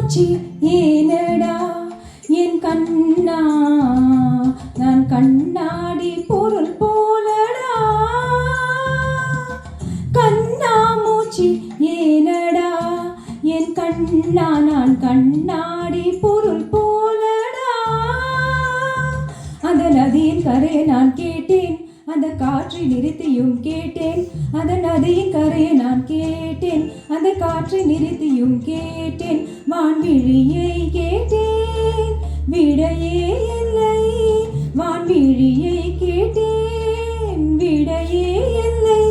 மூச்சு ஏனடா என் கண்ணா நான் கண்ணாடி பொருள் போலடா கண்ணா மூச்சு ஏனடா என் கண்ணா நான் கண்ணாடி பொருள் போலடா அந்த நதியின் கரையை நான் கேட்டேன் அந்த காற்றை நிறுத்தியும் கேட்டேன் அந்த நதியின் கரையை நான் கேட்டேன் அந்த காற்றை நிறுத்தியும் கேட்டேன் வான்விழியை கேட்டேன் விடையே இல்லை வான்விழியை கேட்டேன் விடையே இல்லை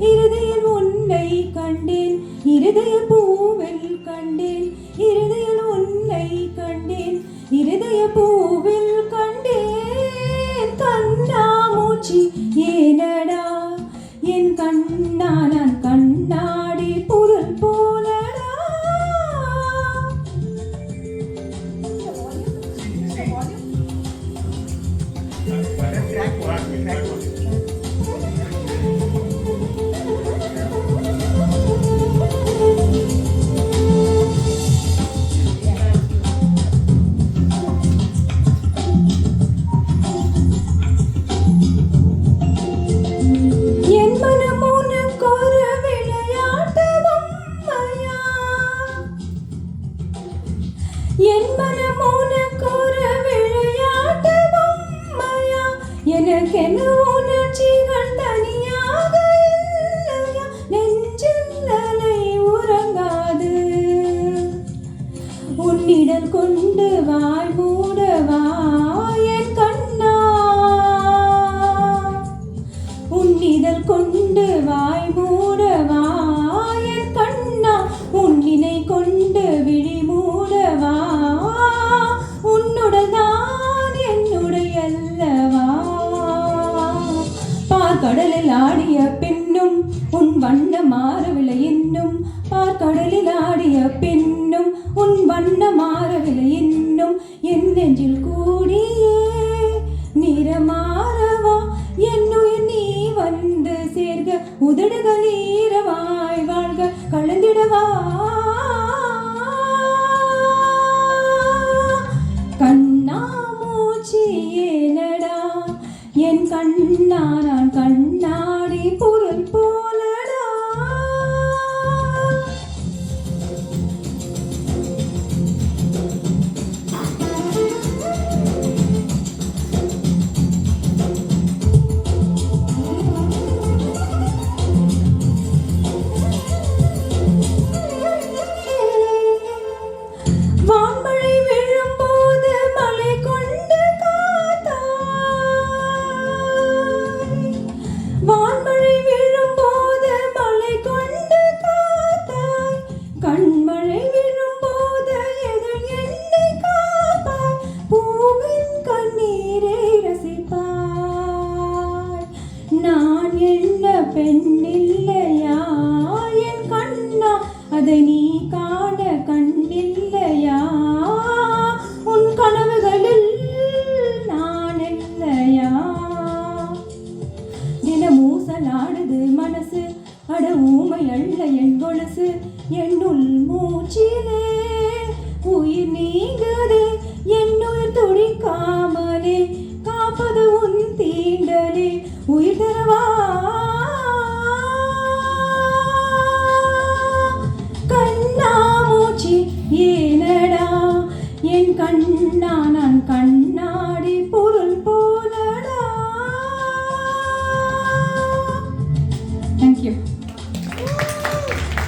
இருதயில் உன்னை கண்டேன் இருதய பூவில் கண்டேன் இருதயில் உன்னை கண்டேன் இருதய பூவில் கண்டேன் கண்ணா மூச்சு ஏனடா என் கண்ணா நான் கண்ணாடி பொருள் போலடா என் மனம் உனக்கொரு விளையாட்டு பொம்மையா எனக்கென உணர்ச்சிகள் தனியாக இல்லையா நெஞ்சில் அலை உறங்காது உன்னிடல் கொண்டு வாய் மூடவா என் கண்ணா உன்னிதழ் கொண்டு வாய் மூடவா என் கண்ணா உன்னினை கொண்டு விழி மூடவா உன்னுடல் தான் என்னுடைய அல்லவா பார்க்கடலில் ஆடிய பெண்ணும் உன் வண்ண மாறவில்லை இன்னும் பார்க்கடலில் ஆடிய பெண்ணும் உன் வண்ண மாறவில்லை இன்னும் என் நெஞ்சில் கூடியே நிறமாறவா என்னுயிர் நீ வந்து சேர்க உதடுகள் ஈரவாய் வாழ்க கலந்திடவா கண்ணா மூச்சு ஏனடா என் கண்ணா நான் கண்ணாடி பொருள் போலடா வான்மழை விழும்போது மலை கொண்டு காத்தாய் வான்மழை விழும்போது மலை கொண்டு காத்தாய் கண்மழை விழும்போது எதிர் என்னை காப்பாய் பூவின் கண்ணீரை ரசிப்பாய் நான் என்ன பெண்ணில்லையா என் கண்ணா அதை நீ காண கண்ணில்லையா உன் கனவுகளில் நான் இல்லையா தினமூசலாடுது மனசு அட ஊமை அள்ள என் கொலுசு என்னுள் மூச்சிலே உயிர் நீங்குதே என்னுயிர் துடிக்காமலே காப்பது உன் தீண்டலே உயிர் தரவா கண்ணா மூச்சு ஏனடா என் கண்ணா